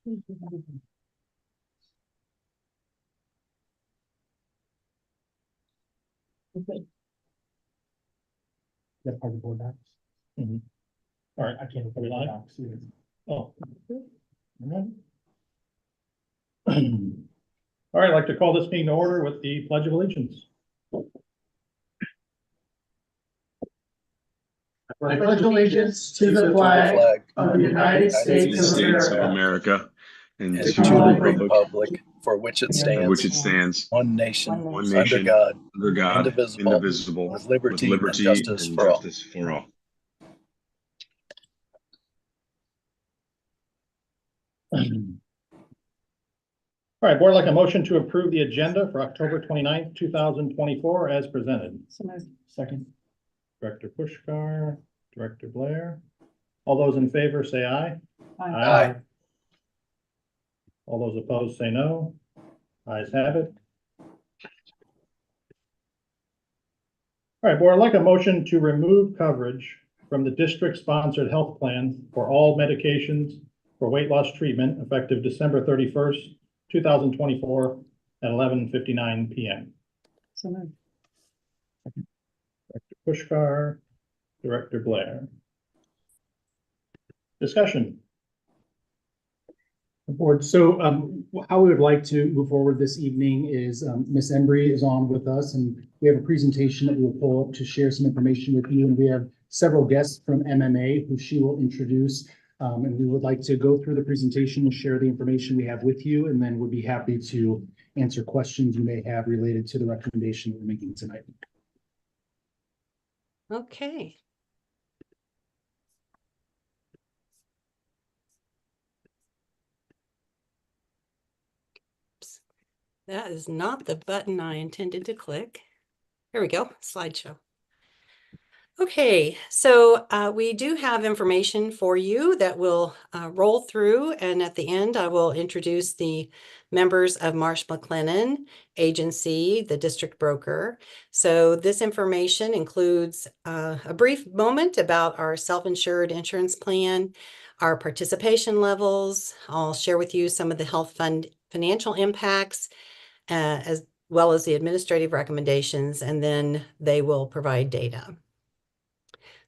That part of the board docs. Mhm. All right, I can't put it on docs. Oh. All right, I'd like to call this meeting to order with the Pledge of Allegiance. I pledge allegiance to the flag of the United States of America and and to the republic for which it stands, one nation, under God, indivisible, indivisible, with liberty and justice and for all. justice for all. All right, board, like a motion to approve the agenda for October 29th, 2024 as presented. Second. Director Pushkar, Director Blair. All those in favor say aye. Aye. All those opposed say no. Ayes have it. All right, board, I'd like a motion to remove coverage from the district-sponsored health plan for all medications for weight loss treatment effective December 31st, 2024 at 11:59 p.m. So moved. Director Pushkar, Director Blair. Discussion. Board. So how we would like to move forward this evening is Ms. Embry is on with us, and we have a presentation that we will pull up to share some information with you. And we have several guests from MMA who she will introduce. And we would like to go through the presentation and share the information we have with you, and then we'd be happy to answer questions you may have related to the recommendation we're making tonight. Okay. That is not the button I intended to click. Here we go, slideshow. Okay, so we do have information for you that will roll through, and at the end I will introduce the members of Marsh McLennan Agency, the district broker. So this information includes a brief moment about our self-insured insurance plan, our participation levels. I'll share with you some of the health fund financial impacts, as well as the administrative recommendations, and then they will provide data.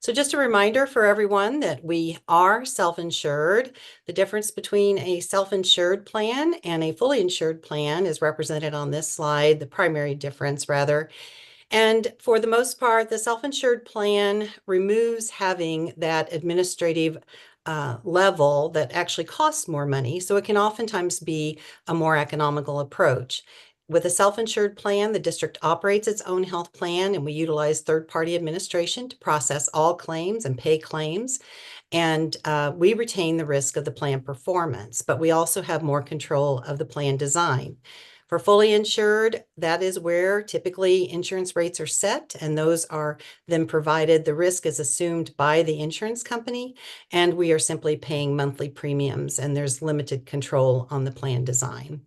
So just a reminder for everyone that we are self-insured. The difference between a self-insured plan and a fully insured plan is represented on this slide, the primary difference rather. And for the most part, the self-insured plan removes having that administrative level that actually costs more money. So it can oftentimes be a more economical approach. With a self-insured plan, the district operates its own health plan, and we utilize third-party administration to process all claims and pay claims. And we retain the risk of the plan performance, but we also have more control of the plan design. For fully insured, that is where typically insurance rates are set, and those are then provided. The risk is assumed by the insurance company, and we are simply paying monthly premiums, and there's limited control on the plan design.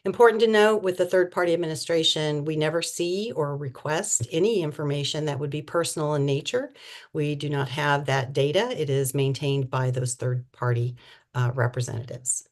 Important to note, with the third-party administration, we never see or request any information that would be personal in nature. We do not have that data. It is maintained by those third-party representatives.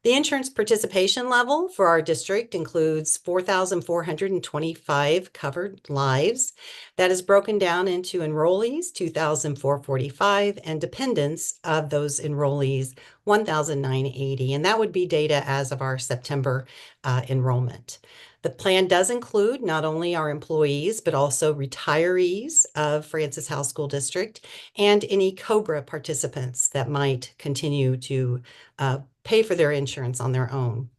The insurance participation level for our district includes 4,425 covered lives. That is broken down into enrollees, 2,445, and dependents of those enrollees, 1,980. And that would be data as of our September enrollment. The plan does include not only our employees, but also retirees of Francis Howell School District and any COBRA participants that might continue to pay for their insurance on their own.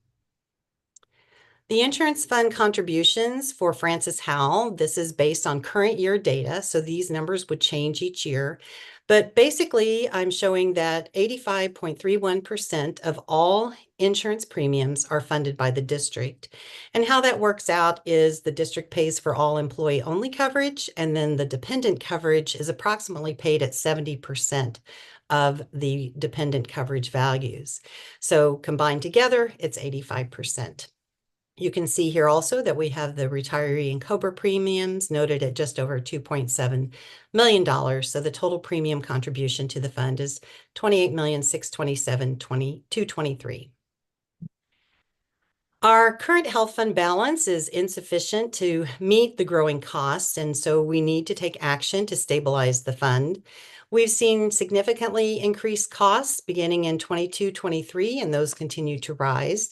The insurance fund contributions for Francis Howell, this is based on current year data, so these numbers would change each year. But basically, I'm showing that 85.31% of all insurance premiums are funded by the district. And how that works out is the district pays for all employee-only coverage, and then the dependent coverage is approximately paid at 70% of the dependent coverage values. So combined together, it's 85%. You can see here also that we have the retiree and COBRA premiums noted at just over $2.7 million. So the total premium contribution to the fund is $28,627,223. Our current health fund balance is insufficient to meet the growing costs, and so we need to take action to stabilize the fund. We've seen significantly increased costs beginning in 22-23, and those continue to rise.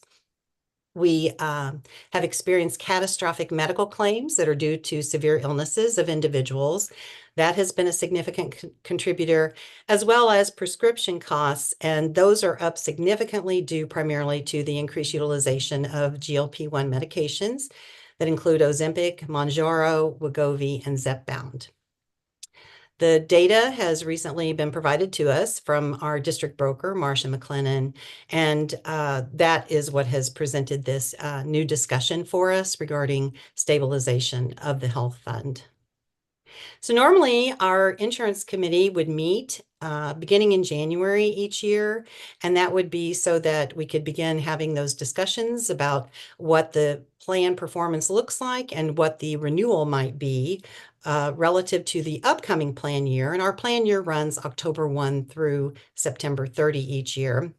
We have experienced catastrophic medical claims that are due to severe illnesses of individuals. That has been a significant contributor, as well as prescription costs, and those are up significantly due primarily to the increased utilization of GLP-1 medications that include Ozempic, Mounjaro, Wegovy, and Zepbound. The data has recently been provided to us from our district broker, Marcia McLennan, and that is what has presented this new discussion for us regarding stabilization of the health fund. So normally our insurance committee would meet beginning in January each year, and that would be so that we could begin having those discussions about what the plan performance looks like and what the renewal might be relative to the upcoming plan year. And our plan year runs October 1 through September 30 each year.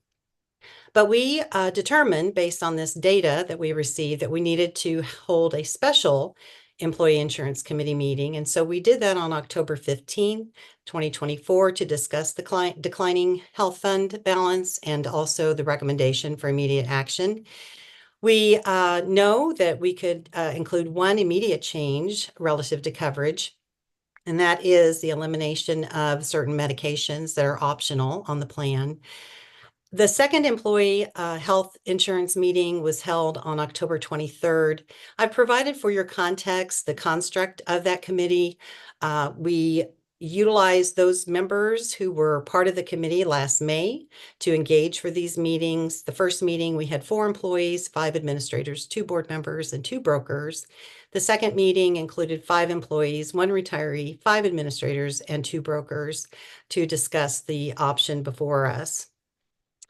But we determined, based on this data that we received, that we needed to hold a special Employee Insurance Committee meeting. And so we did that on October 15, 2024, to discuss the declining health fund balance and also the recommendation for immediate action. We know that we could include one immediate change relative to coverage, and that is the elimination of certain medications that are optional on the plan. The second employee health insurance meeting was held on October 23rd. I've provided for your context the construct of that committee. We utilized those members who were part of the committee last May to engage for these meetings. The first meeting, we had 4 employees, 5 administrators, 2 board members, and 2 brokers. The second meeting included 5 employees, 1 retiree, 5 administrators, and 2 brokers to discuss the option before us.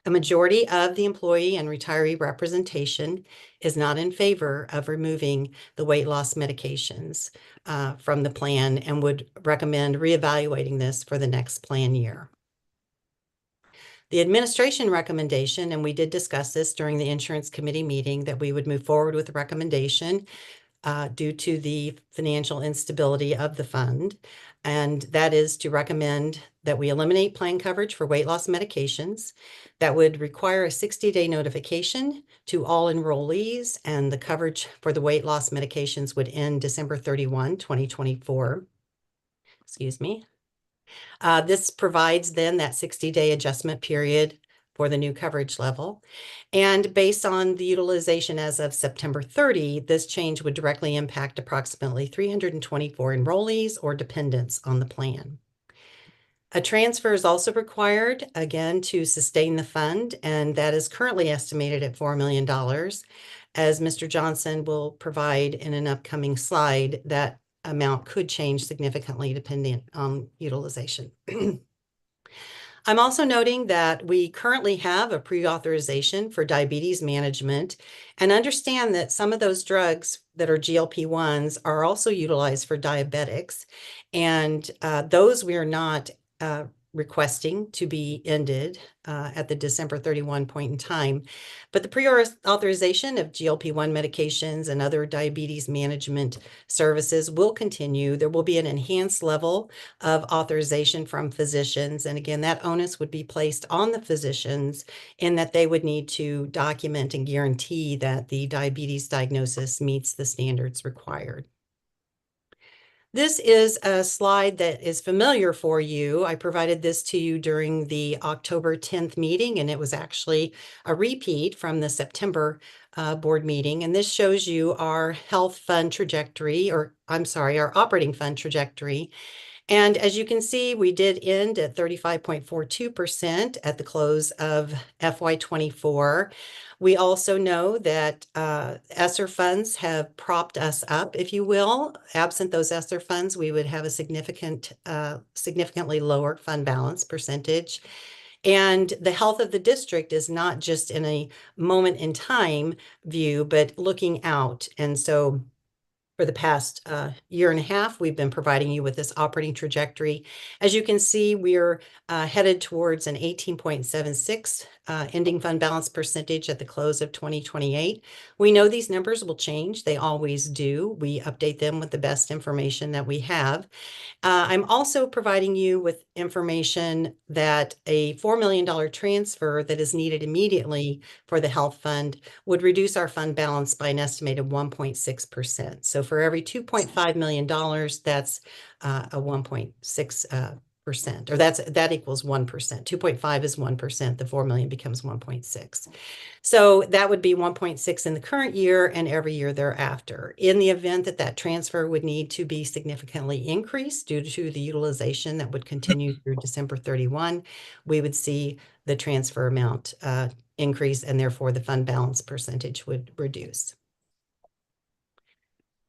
A majority of the employee and retiree representation is not in favor of removing the weight loss medications from the plan and would recommend reevaluating this for the next plan year. The administration recommendation, and we did discuss this during the insurance committee meeting, that we would move forward with the recommendation due to the financial instability of the fund. And that is to recommend that we eliminate plan coverage for weight loss medications. That would require a 60-day notification to all enrollees, and the coverage for the weight loss medications would end December 31, 2024. Excuse me. This provides then that 60-day adjustment period for the new coverage level. And based on the utilization as of September 30, this change would directly impact approximately 324 enrollees or dependents on the plan. A transfer is also required, again, to sustain the fund, and that is currently estimated at $4 million. As Mr. Johnson will provide in an upcoming slide, that amount could change significantly depending on utilization. I'm also noting that we currently have a pre-authorization for diabetes management, and understand that some of those drugs that are GLP-1s are also utilized for diabetics, and those we are not requesting to be ended at the December 31 point in time. But the pre-authorization of GLP-1 medications and other diabetes management services will continue. There will be an enhanced level of authorization from physicians. And again, that onus would be placed on the physicians in that they would need to document and guarantee that the diabetes diagnosis meets the standards required. This is a slide that is familiar for you. I provided this to you during the October 10th meeting, and it was actually a repeat from the September board meeting. And this shows you our health fund trajectory, or I'm sorry, our operating fund trajectory. And as you can see, we did end at 35.42% at the close of FY24. We also know that ESSER funds have propped us up, if you will. Absent those ESSER funds, we would have a significantly lower fund balance percentage. And the health of the district is not just in a moment in time view, but looking out. And so for the past year and a half, we've been providing you with this operating trajectory. As you can see, we're headed towards an 18.76 ending fund balance percentage at the close of 2028. We know these numbers will change. They always do. We update them with the best information that we have. I'm also providing you with information that a $4 million transfer that is needed immediately for the health fund would reduce our fund balance by an estimated 1.6%. So for every $2.5 million, that's a 1.6%, or that equals 1%. 2.5 is 1%. The 4 million becomes 1.6. So that would be 1.6 in the current year and every year thereafter. In the event that that transfer would need to be significantly increased due to the utilization that would continue through December 31, we would see the transfer amount increase, and therefore the fund balance percentage would reduce.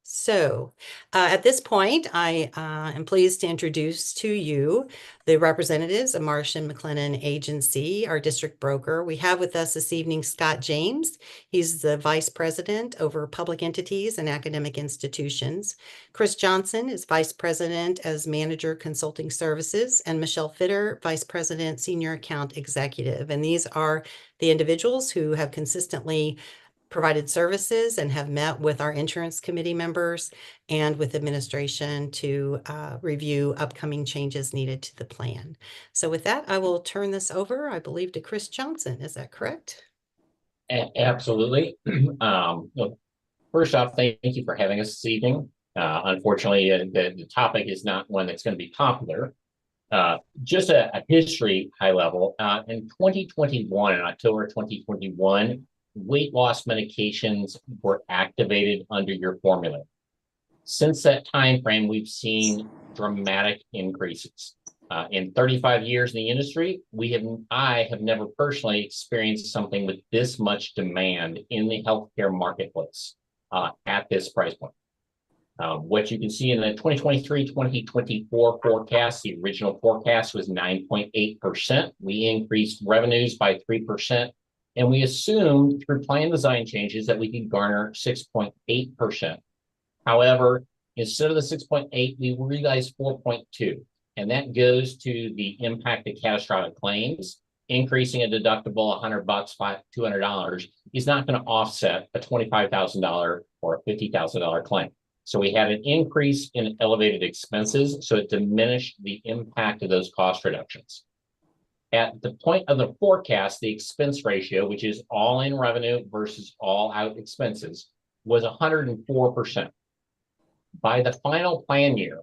So at this point, I am pleased to introduce to you the representatives of Marsh & McLennan Agency, our district broker. We have with us this evening Scott James. He's the Vice President over Public Entities and Academic Institutions. Chris Johnson is Vice President as Manager Consulting Services, and Michelle Fitter, Vice President Senior Account Executive. And these are the individuals who have consistently provided services and have met with our insurance committee members and with administration to review upcoming changes needed to the plan. So with that, I will turn this over, I believe, to Chris Johnson. Is that correct? Absolutely. Look, first off, thank you for having us this evening. Unfortunately, the topic is not one that's going to be popular. Just a history high level. In 2021, in October 2021, weight loss medications were activated under your formula. Since that time frame, we've seen dramatic increases. In 35 years in the industry, I have never personally experienced something with this much demand in the healthcare marketplace at this price point. What you can see in the 2023-2024 forecast, the original forecast was 9.8%. We increased revenues by 3%. And we assumed through plan design changes that we could garner 6.8%. However, instead of the 6.8, we realized 4.2. And that goes to the impact of catastrophic claims. Increasing a deductible $100, $200 is not going to offset a $25,000 or a $50,000 claim. So we had an increase in elevated expenses, so it diminished the impact of those cost reductions. At the point of the forecast, the expense ratio, which is all in revenue versus all out expenses, was 104%. By the final plan year,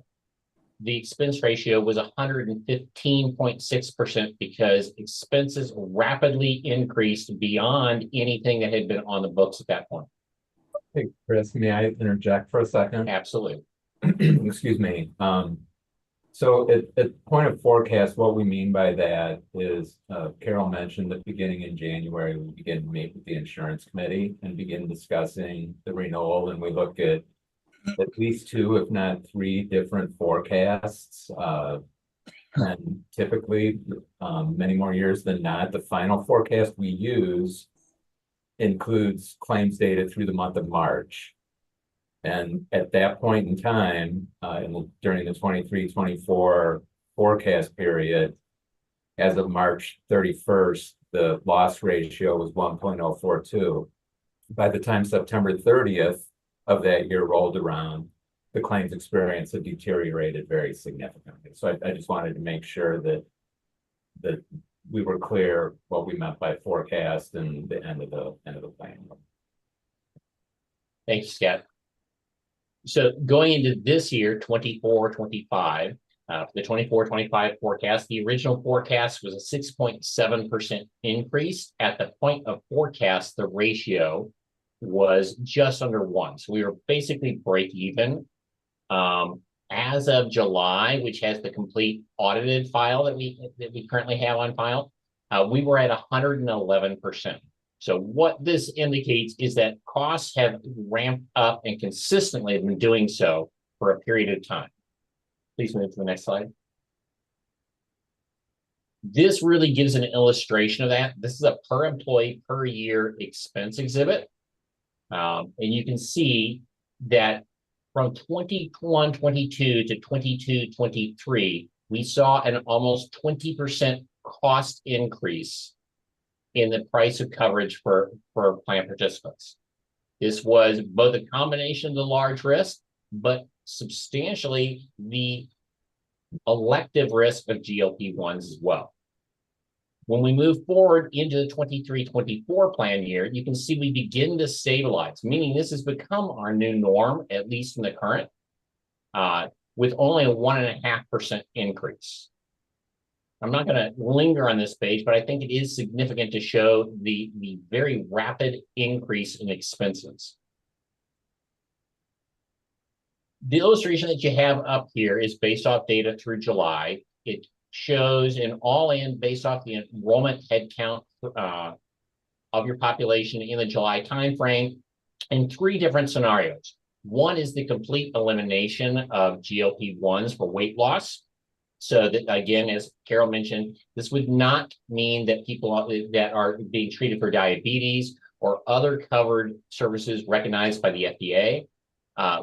the expense ratio was 115.6% because expenses rapidly increased beyond anything that had been on the books at that point. Hey, Chris, may I interject for a second? Absolutely. Excuse me. So at point of forecast, what we mean by that is Carol mentioned that beginning in January, we begin to meet with the insurance committee and begin discussing the renewal. And we look at least 2, if not 3 different forecasts. And typically, many more years than not, the final forecast we use includes claims data through the month of March. And at that point in time, during the 23-24 forecast period, as of March 31st, the loss ratio was 1.042. By the time September 30th of that year rolled around, the claims experience had deteriorated very significantly. So I just wanted to make sure that we were clear what we meant by forecast and the end of the plan. Thank you, Scott. So going into this year, 24-25, the 24-25 forecast, the original forecast was a 6.7% increase. At the point of forecast, the ratio was just under 1. So we were basically break even. As of July, which has the complete audited file that we currently have on file, we were at 111%. So what this indicates is that costs have ramped up and consistently have been doing so for a period of time. Please move to the next slide. This really gives an illustration of that. This is a per employee per year expense exhibit. And you can see that from 21-22 to 22-23, we saw an almost 20% cost increase in the price of coverage for plan participants. This was both a combination of the large risk, but substantially the elective risk of GLP-1s as well. When we move forward into the 23-24 plan year, you can see we begin to stabilize, meaning this has become our new norm, at least in the current, with only a 1.5% increase. I'm not going to linger on this page, but I think it is significant to show the very rapid increase in expenses. The illustration that you have up here is based off data through July. It shows an all-in based off the enrollment headcount of your population in the July timeframe in 3 different scenarios. One is the complete elimination of GLP-1s for weight loss. So that, again, as Carol mentioned, this would not mean that people that are being treated for diabetes or other covered services recognized by the FDA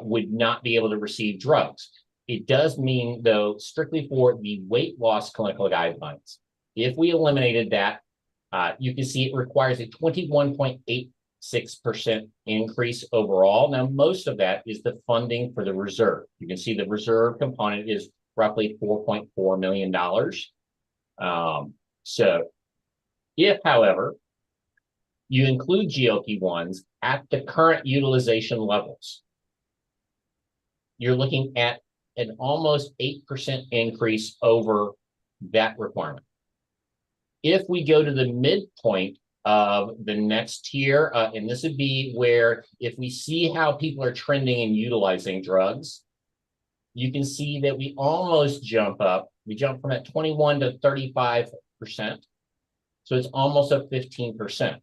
would not be able to receive drugs. It does mean, though, strictly for the weight loss clinical guidelines. If we eliminated that, you can see it requires a 21.86% increase overall. Now, most of that is the funding for the reserve. You can see the reserve component is roughly $4.4 million. So if, however, you include GLP-1s at the current utilization levels, you're looking at an almost 8% increase over that requirement. If we go to the midpoint of the next tier, and this would be where if we see how people are trending and utilizing drugs, you can see that we almost jump up. We jump from at 21 to 35%. So it's almost up 15%.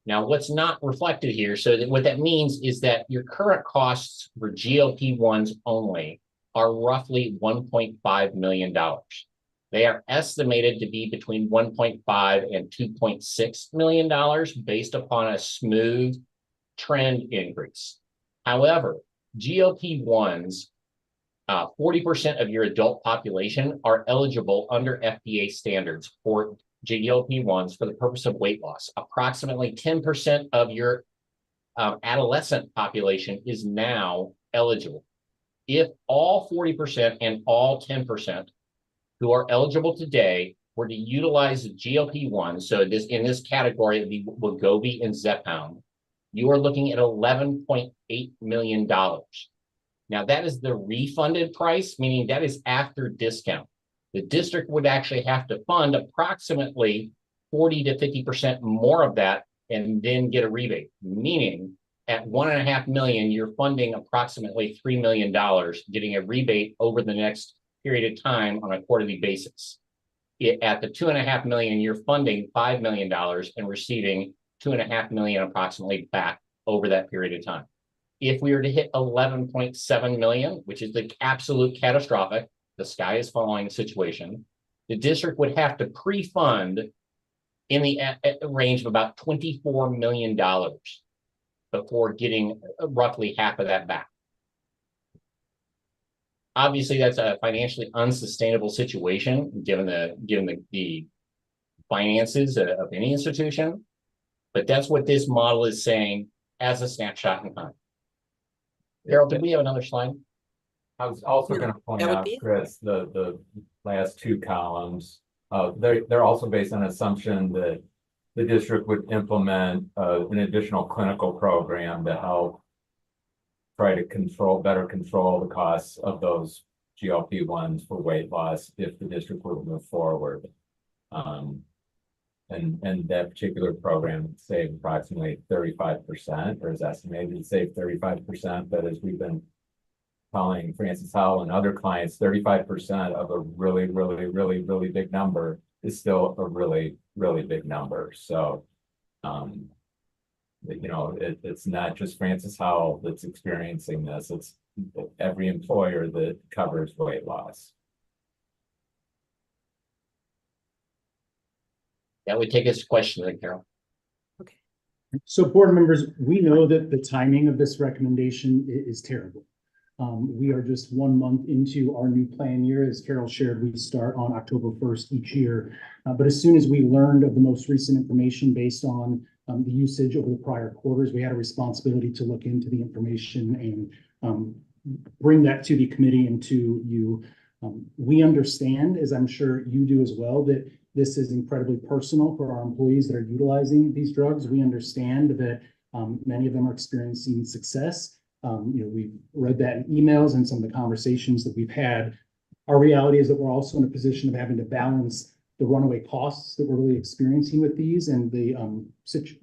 Now, what's not reflected here, so that what that means is that your current costs for GLP-1s only are roughly $1.5 million. They are estimated to be between $1.5 and $2.6 million based upon a smooth trend increase. However, GLP-1s, 40% of your adult population are eligible under FDA standards for GLP-1s for the purpose of weight loss. Approximately 10% of your adolescent population is now eligible. If all 40% and all 10% who are eligible today were to utilize GLP-1, so in this category of the Wegovy and Zepbound, you are looking at $11.8 million. Now, that is the refunded price, meaning that is after discount. The district would actually have to fund approximately 40 to 50% more of that and then get a rebate, meaning at $1.5 million, you're funding approximately $3 million, getting a rebate over the next period of time on a quarterly basis. At the $2.5 million, you're funding $5 million and receiving $2.5 million approximately back over that period of time. If we were to hit 11.7 million, which is the absolute catastrophic, the sky is falling situation, the district would have to pre-fund in the range of about $24 million before getting roughly half of that back. Obviously, that's a financially unsustainable situation given the finances of any institution, but that's what this model is saying as a snapshot in time. Carol, did we have another slide? I was also going to point out, Chris, the last 2 columns, they're also based on an assumption that the district would implement an additional clinical program to help try to better control the costs of those GLP-1s for weight loss if the district were to move forward. And that particular program would save approximately 35%, or is estimated to save 35%. But as we've been telling Francis Howell and other clients, 35% of a really, really, really, really big number is still a really, really big number. So, it's not just Francis Howell that's experiencing this. It's every employer that covers weight loss. That would take us to questions, Carol. So board members, we know that the timing of this recommendation is terrible. We are just 1 month into our new plan year. As Carol shared, we start on October 1st each year. But as soon as we learned of the most recent information based on the usage over the prior quarters, we had a responsibility to look into the information and bring that to the committee and to you. We understand, as I'm sure you do as well, that this is incredibly personal for our employees that are utilizing these drugs. We understand that many of them are experiencing success. We've read that in emails and some of the conversations that we've had. Our reality is that we're also in a position of having to balance the runaway costs that we're really experiencing with these and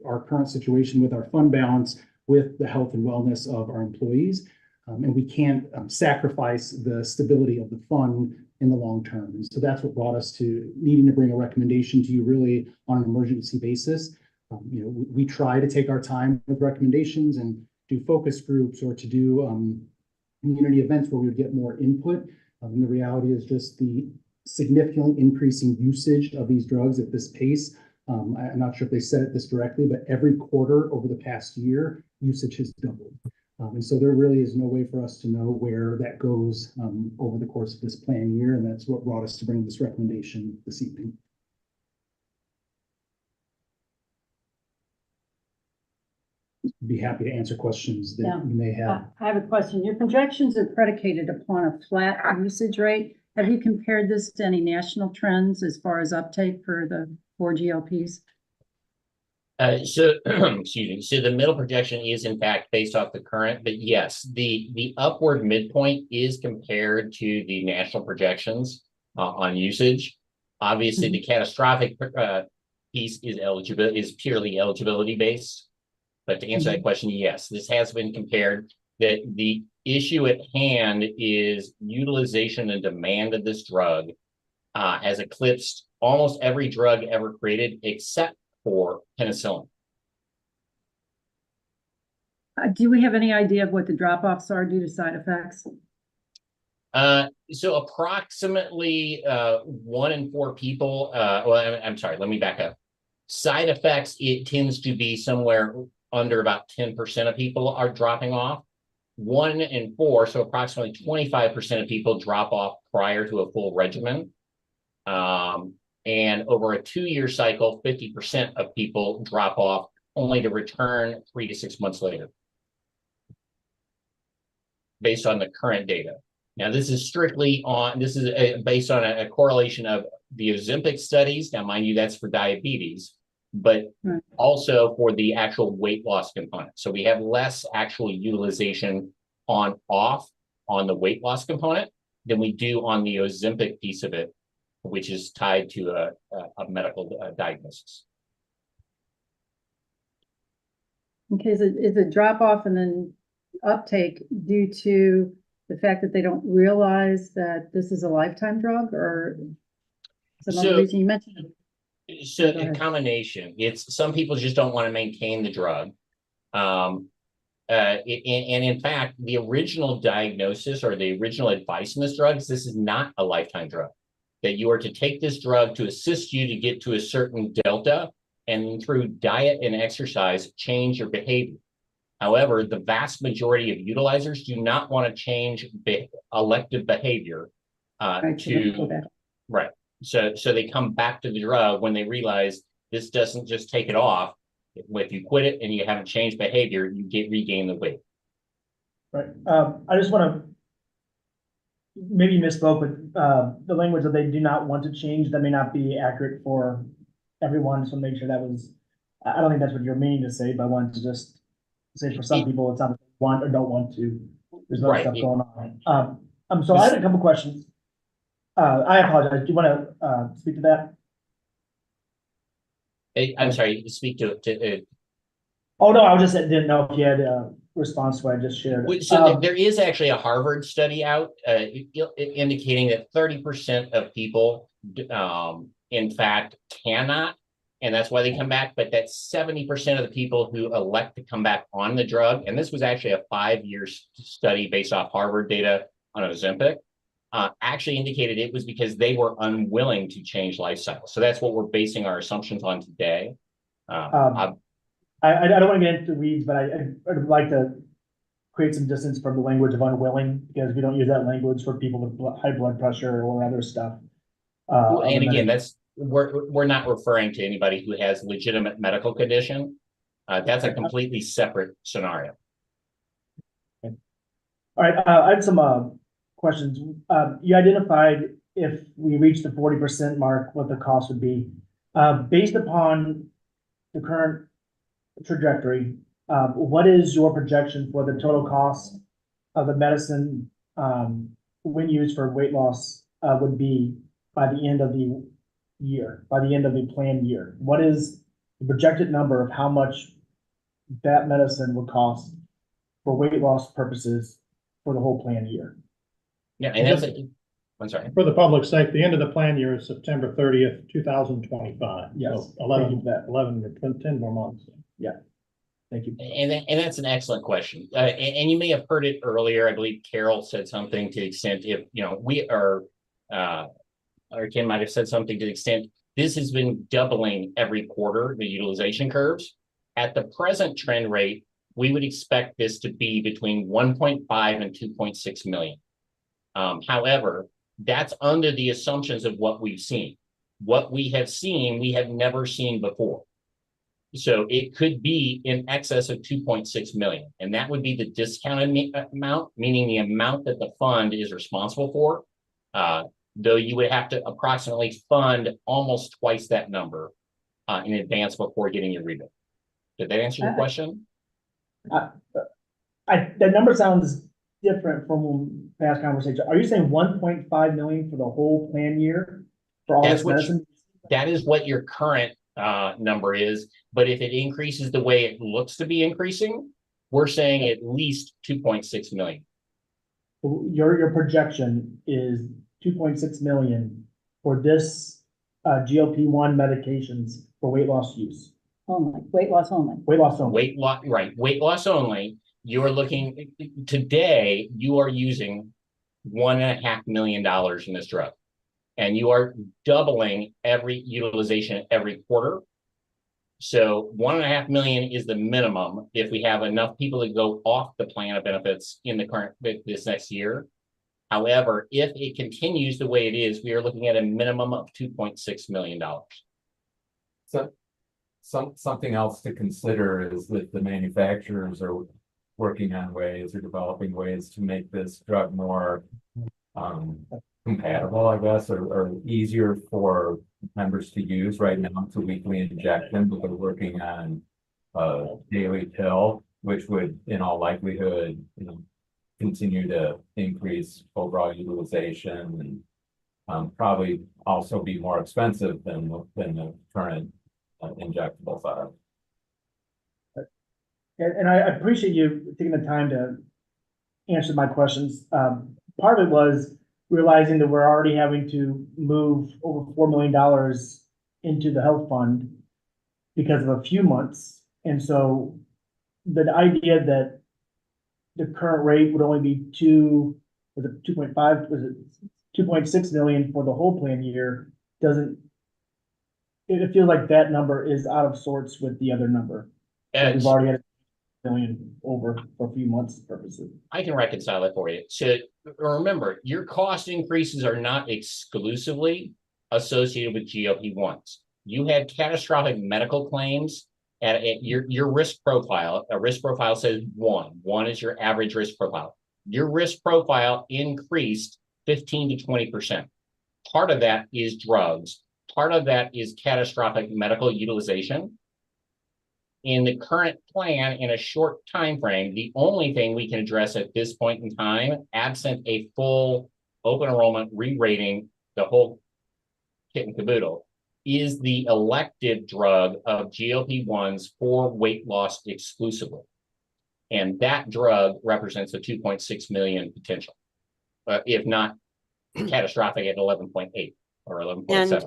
our current situation with our fund balance with the health and wellness of our employees. And we can't sacrifice the stability of the fund in the long term. And so that's what brought us to needing to bring a recommendation to you really on an emergency basis. We try to take our time with recommendations and do focus groups or to do community events where we would get more input. And the reality is just the significantly increasing usage of these drugs at this pace. I'm not sure if they said this directly, but every quarter over the past year, usage has doubled. And so there really is no way for us to know where that goes over the course of this plan year. And that's what brought us to bring this recommendation this evening. Be happy to answer questions that you may have. I have a question. Your projections are predicated upon a flat usage rate. Have you compared this to any national trends as far as uptake for the 4 GLPs? Excuse me. So the middle projection is in fact based off the current, but yes, the upward midpoint is compared to the national projections on usage. Obviously, the catastrophic piece is purely eligibility based. But to answer that question, yes, this has been compared. That the issue at hand is utilization and demand of this drug has eclipsed almost every drug ever created except for penicillin. Do we have any idea of what the drop-offs are due to side effects? So approximately 1 in 4 people, well, I'm sorry, let me back up. Side effects, it tends to be somewhere under about 10% of people are dropping off. 1 in 4, so approximately 25% of people drop off prior to a full regimen. And over a 2-year cycle, 50% of people drop off only to return 3 to 6 months later, based on the current data. Now, this is strictly on, based on a correlation of the Ozempic studies. Now, mind you, that's for diabetes, but also for the actual weight loss component. So we have less actual utilization off on the weight loss component than we do on the Ozempic piece of it, which is tied to a medical diagnosis. Okay, is it drop off and then uptake due to the fact that they don't realize that this is a lifetime drug, or some other reason you mentioned it? So a combination. It's some people just don't want to maintain the drug. And in fact, the original diagnosis or the original advice in this drug is this is not a lifetime drug. That you are to take this drug to assist you to get to a certain delta, and through diet and exercise, change your behavior. However, the vast majority of utilizers do not want to change elective behavior right. So they come back to the drug when they realize this doesn't just take it off. If you quit it and you haven't changed behavior, you regain the weight. Right. I just want to, maybe you misspoke, but the language that they do not want to change, that may not be accurate for everyone. So make sure that was, I don't think that's what you're meaning to say, but I wanted to just say for some people, it's not that they want or don't want to. There's no stuff going on. So I had a couple questions. I apologize. Do you want to speak to that? I'm sorry, speak to it. Oh, no, I just didn't know if you had a response to what I just shared. So there is actually a Harvard study out indicating that 30% of people, in fact, cannot, and that's why they come back, but that's 70% of the people who elect to come back on the drug. And this was actually a 5-year study based off Harvard data on Ozempic. actually indicated it was because they were unwilling to change life cycle. So that's what we're basing our assumptions on today. I don't want to get into the weeds, but I'd like to create some distance from the language of unwilling, because we don't use that language for people with high blood pressure or other stuff. And again, we're not referring to anybody who has legitimate medical condition. That's a completely separate scenario. All right, I had some questions. You identified if we reach the 40% mark, what the cost would be. Based upon the current trajectory, what is your projection for the total cost of the medicine when used for weight loss would be by the end of the year, by the end of the planned year? What is the projected number of how much that medicine would cost for weight loss purposes for the whole planned year? Yeah, and that's I'm sorry. For the public's sake, the end of the plan year is September 30th, 2025. Yes. So 11 or 10 more months. Yeah. Thank you. And that's an excellent question. And you may have heard it earlier. I believe Carol said something to the extent if, we are, or Ken might have said something to the extent this has been doubling every quarter, the utilization curves. At the present trend rate, we would expect this to be between 1.5 and 2.6 million. However, that's under the assumptions of what we've seen. What we have seen, we have never seen before. So it could be in excess of 2.6 million. And that would be the discounted amount, meaning the amount that the fund is responsible for. Though you would have to approximately fund almost twice that number in advance before getting your rebate. Did that answer your question? That number sounds different from past conversation. Are you saying 1.5 million for the whole plan year for all this medicine? That is what your current number is, but if it increases the way it looks to be increasing, we're saying at least 2.6 million. Your projection is 2.6 million for this GLP-1 medications for weight loss use. Only, weight loss only. Weight loss only. Weight loss, right? Weight loss only. You're looking today. You are using $1.5 million in this drug, and you are doubling every utilization every quarter. So 1.5 million is the minimum if we have enough people to go off the plan of benefits in the current this next year. However, if it continues the way it is, we are looking at a minimum of $2.6 million. So something else to consider is that the manufacturers are working on ways or developing ways to make this drug more compatible, I guess, or easier for members to use. Right now it's a weekly injection, but they're working on a daily pill, which would in all likelihood continue to increase overall utilization and probably also be more expensive than the current injectables are. And I appreciate you taking the time to answer my questions. Part of it was realizing that we're already having to move over $4 million into the health fund because of a few months. And so the idea that the current rate would only be 2.6 million for the whole plan year it feels like that number is out of sorts with the other number. We've already had $1 million over for a few months purposes. I can reconcile it for you. So remember, your cost increases are not exclusively associated with GLP-1s. You had catastrophic medical claims at your risk profile. A risk profile says 1. 1 is your average risk profile. Your risk profile increased 15 to 20%. Part of that is drugs. Part of that is catastrophic medical utilization. In the current plan, in a short time frame, the only thing we can address at this point in time, absent a full open enrollment re-rating, the whole kit and caboodle, is the elective drug of GLP-1s for weight loss exclusively. And that drug represents a 2.6 million potential, if not catastrophic at 11.8 or 11.7. And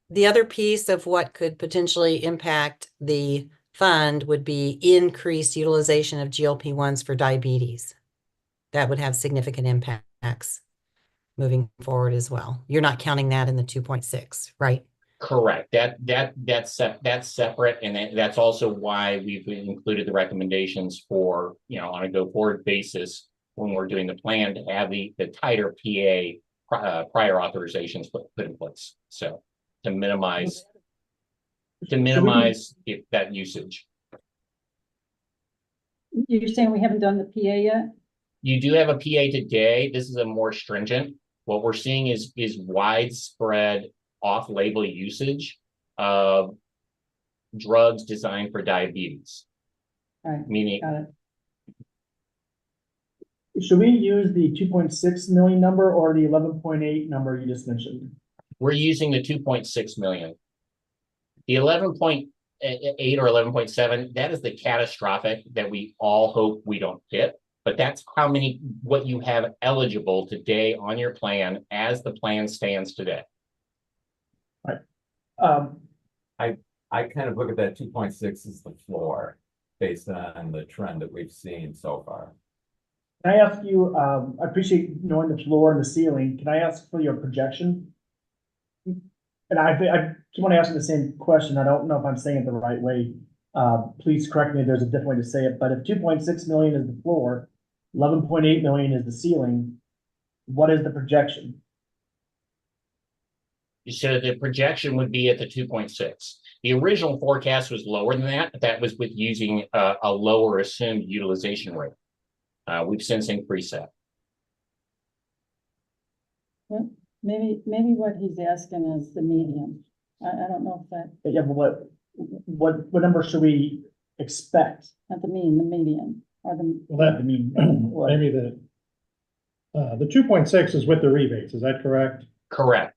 the other piece of what could potentially impact the fund would be increased utilization of GLP-1s for diabetes. That would have significant impacts. moving forward as well. You're not counting that in the 2.6, right? Correct. That's separate, and that's also why we've included the recommendations for, on a go forward basis when we're doing the plan to have the tighter PA prior authorizations put in place. So to minimize that usage. You're saying we haven't done the PA yet? You do have a PA today. This is a more stringent. What we're seeing is widespread off-label usage of drugs designed for diabetes. All right, Meaning, got it. Should we use the 2.6 million number or the 11.8 number you just mentioned? we're using the 2.6 million. The 11.8 or 11.7, that is the catastrophic that we all hope we don't hit. But that's what you have eligible today on your plan as the plan stands today. I kind of look at that 2.6 as the floor based on the trend that we've seen so far. Can I ask you, I appreciate knowing the floor and the ceiling. Can I ask for your projection? And I keep on asking the same question. I don't know if I'm saying it the right way. Please correct me if there's a different way to say it, but if 2.6 million is the floor, 11.8 million is the ceiling, what is the projection? So the projection would be at the 2.6. The original forecast was lower than that. That was with using a lower assumed utilization rate. We've since increased that. Well, maybe what he's asking is the median. I don't know if that, Yeah, but what number should we expect? not the mean, the median, or the. Well, that, I mean, maybe the 2.6 is with the rebates, is that correct? Correct.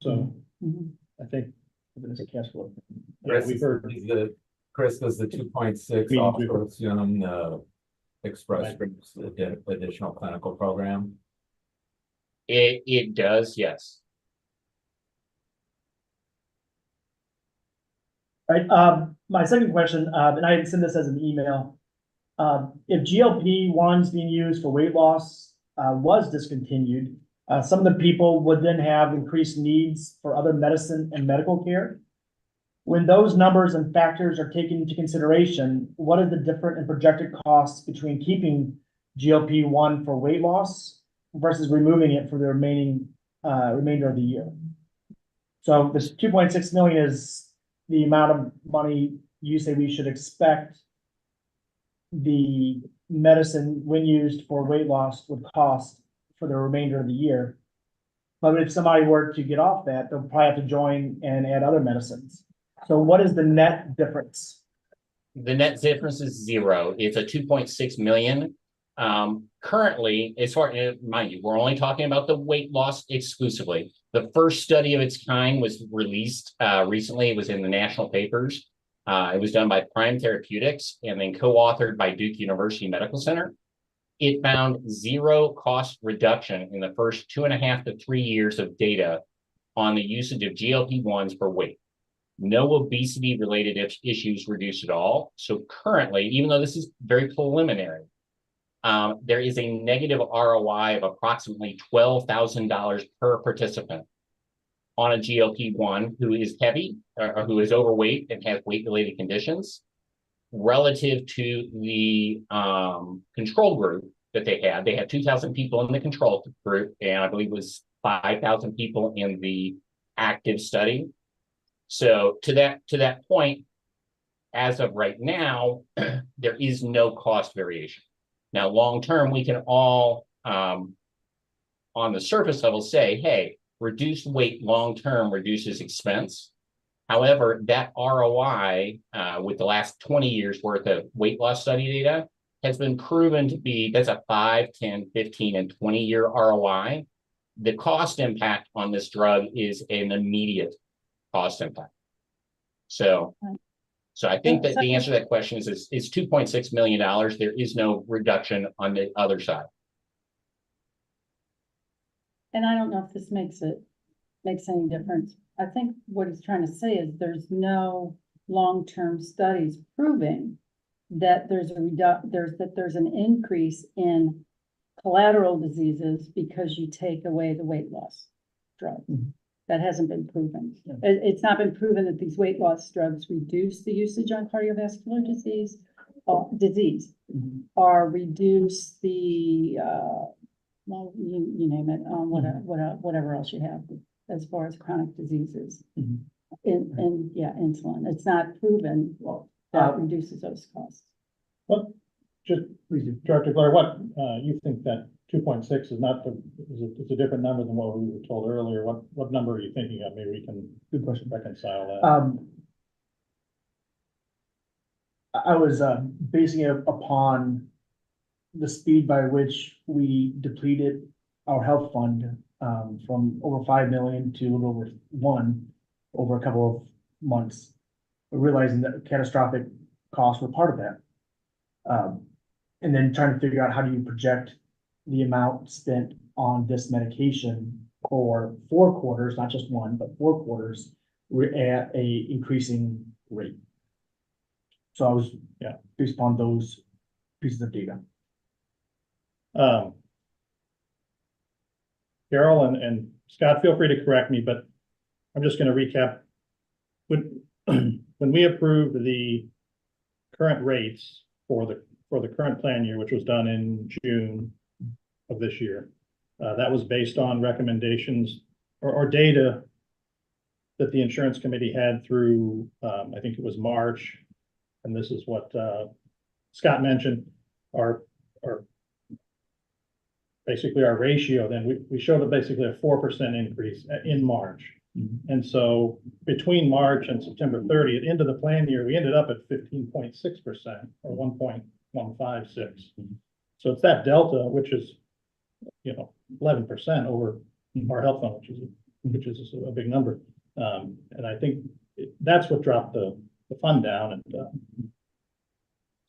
So Mhm. I think, It's a cash flow. yeah, we've heard. Chris, does the 2.6 We- also assume the Express Scripts additional clinical program? It does, yes. Right, my second question, and I had sent this as an email. If GLP-1s being used for weight loss, was discontinued, some of the people would then have increased needs for other medicine and medical care. When those numbers and factors are taken into consideration, what is the different and projected costs between keeping GLP-1 for weight loss versus removing it for the remainder of the year? So this 2.6 million is the amount of money you say we should expect the medicine, when used for weight loss, would cost for the remainder of the year. But if somebody were to get off that, they'll probably have to join and add other medicines. So what is the net difference? The net difference is zero. It's a 2.6 million. Currently, as far as, mind you, we're only talking about the weight loss exclusively. The first study of its kind was released recently. It was in the national papers. It was done by Prime Therapeutics and then co-authored by Duke University Medical Center. It found zero cost reduction in the first 2.5 to 3 years of data on the usage of GLP-1s for weight. No obesity related issues reduced at all. So currently, even though this is very preliminary, there is a negative ROI of approximately $12,000 per participant on a GLP-1 who is heavy or who is overweight and has weight-related conditions relative to the control group that they had. They had 2,000 people in the control group, and I believe it was 5,000 people in the active study. So to that point, as of right now, there is no cost variation. Now, long-term, we can all, on the surface level, say, hey, reduced weight long-term reduces expense. However, that ROI with the last 20 years worth of weight loss study data has been proven to be, that's a 5, 10, 15, and 20-year ROI. The cost impact on this drug is an immediate cost impact. So I think that the answer to that question is $2.6 million. There is no reduction on the other side. And I don't know if this makes any difference. I think what he's trying to say is there's no long-term studies proving that there's an increase in collateral diseases because you take away the weight loss drug. That hasn't been proven. It's not been proven that these weight loss drugs reduce the usage on cardiovascular disease, or reduce the, well, you name it, whatever else you have as far as chronic diseases. And yeah, insulin. It's not proven that reduces those costs. What, just, Director Blair, what, you think that 2.6 is not it's a different number than what we were told earlier. What number are you thinking of? Maybe we can reconcile that. I was basing it upon the speed by which we depleted our health fund from over 5 million to a little over 1 over a couple of months, realizing that catastrophic costs were part of that. And then trying to figure out how do you project the amount spent on this medication for 4 quarters, not just 1, but 4 quarters, we're at a increasing rate. So I was, based upon those pieces of data. Carol and Scott, feel free to correct me, but I'm just going to recap. When we approved the current rates for the current plan year, which was done in June of this year, that was based on recommendations or data that the insurance committee had through, I think it was March, and this is what Scott mentioned, basically our ratio. Then we showed basically a 4% increase in March. And so between March and September 30th, into the plan year, we ended up at 15.6% or 1.156. So it's that delta, which is, 11% over our health fund, which is a big number. And I think that's what dropped the fund down. And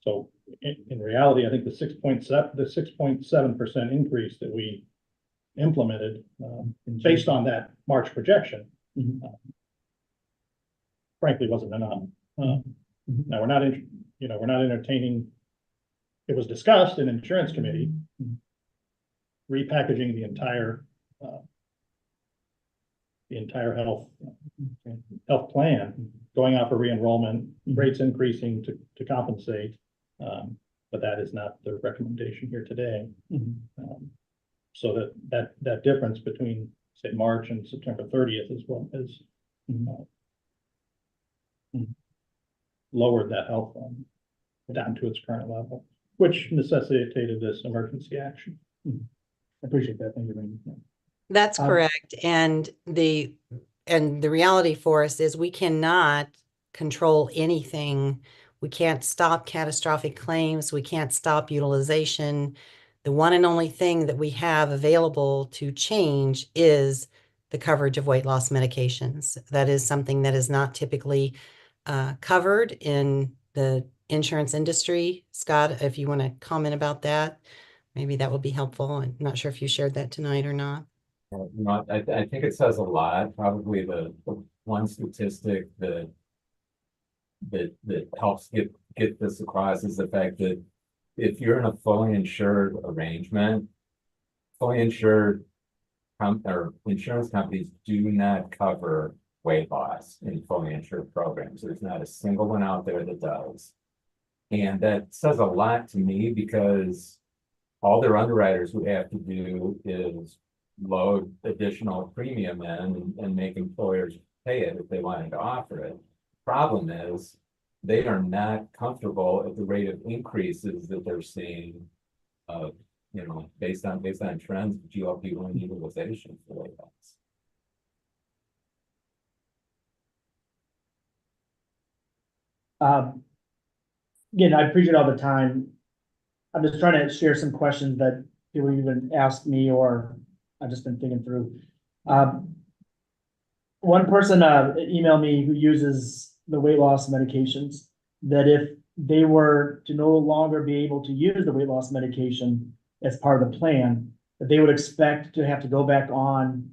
so in reality, I think the 6.7% increase that we implemented based on that March projection, frankly, wasn't enough. Now we're not entertaining. It was discussed in insurance committee, repackaging the entire health plan, going out for re-enrollment, rates increasing to compensate. But that is not the recommendation here today. So that difference between, say, March and September 30th is what has lowered that health fund down to its current level, which necessitated this emergency action. I appreciate that. Thank you, Randy. That's correct. And the reality for us is we cannot control anything. We can't stop catastrophic claims. We can't stop utilization. The one and only thing that we have available to change is the coverage of weight loss medications. That is something that is not typically covered in the insurance industry. Scott, if you want to comment about that, maybe that would be helpful. I'm not sure if you shared that tonight or not. I think it says a lot. Probably the one statistic that helps get this across is the fact that if you're in a fully insured arrangement, fully insured or insurance companies do not cover weight loss in fully insured programs. There's not a single one out there that does. And that says a lot to me because all their underwriters would have to do is load additional premium in and make employers pay it if they wanted to offer it. Problem is, they are not comfortable at the rate of increases that they're seeing, based on trends of GLP-1 utilization for weight loss. Again, I appreciate all the time. I'm just trying to share some questions that people even asked me or I've just been thinking through. One person emailed me who uses the weight loss medications, that if they were to no longer be able to use the weight loss medication as part of the plan, that they would expect to have to go back on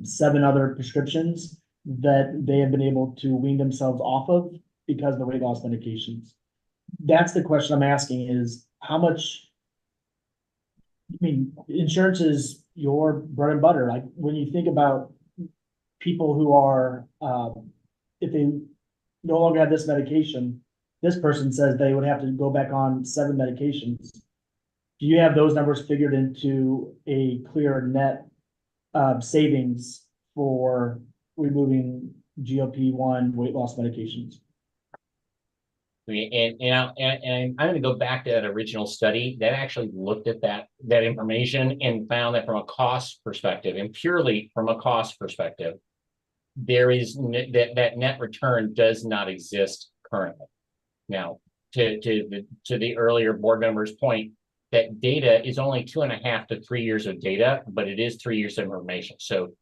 7 other prescriptions that they have been able to wean themselves off of because of the weight loss medications. That's the question I'm asking is how much I mean, insurance is your bread and butter. Like when you think about people who are, if they no longer have this medication, this person says they would have to go back on 7 medications. Do you have those numbers figured into a clear net savings for removing GLP-1 weight loss medications? And I'm going to go back to that original study that actually looked at that information and found that from a cost perspective, and purely from a cost perspective, there is that net return does not exist currently. Now, to the earlier board member's point, that data is only 2.5 to 3 years of data, but it is 3 years of information. So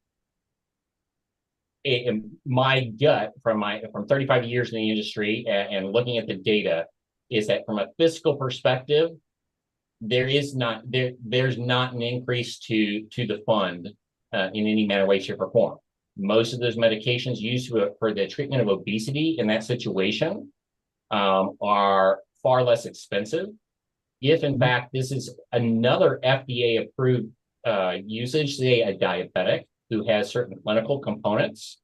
my gut from 35 years in the industry and looking at the data is that from a fiscal perspective, there's not an increase to the fund in any manner, way, shape, or form. Most of those medications used for the treatment of obesity in that situation are far less expensive. If in fact this is another FDA approved usage, say a diabetic who has certain clinical components,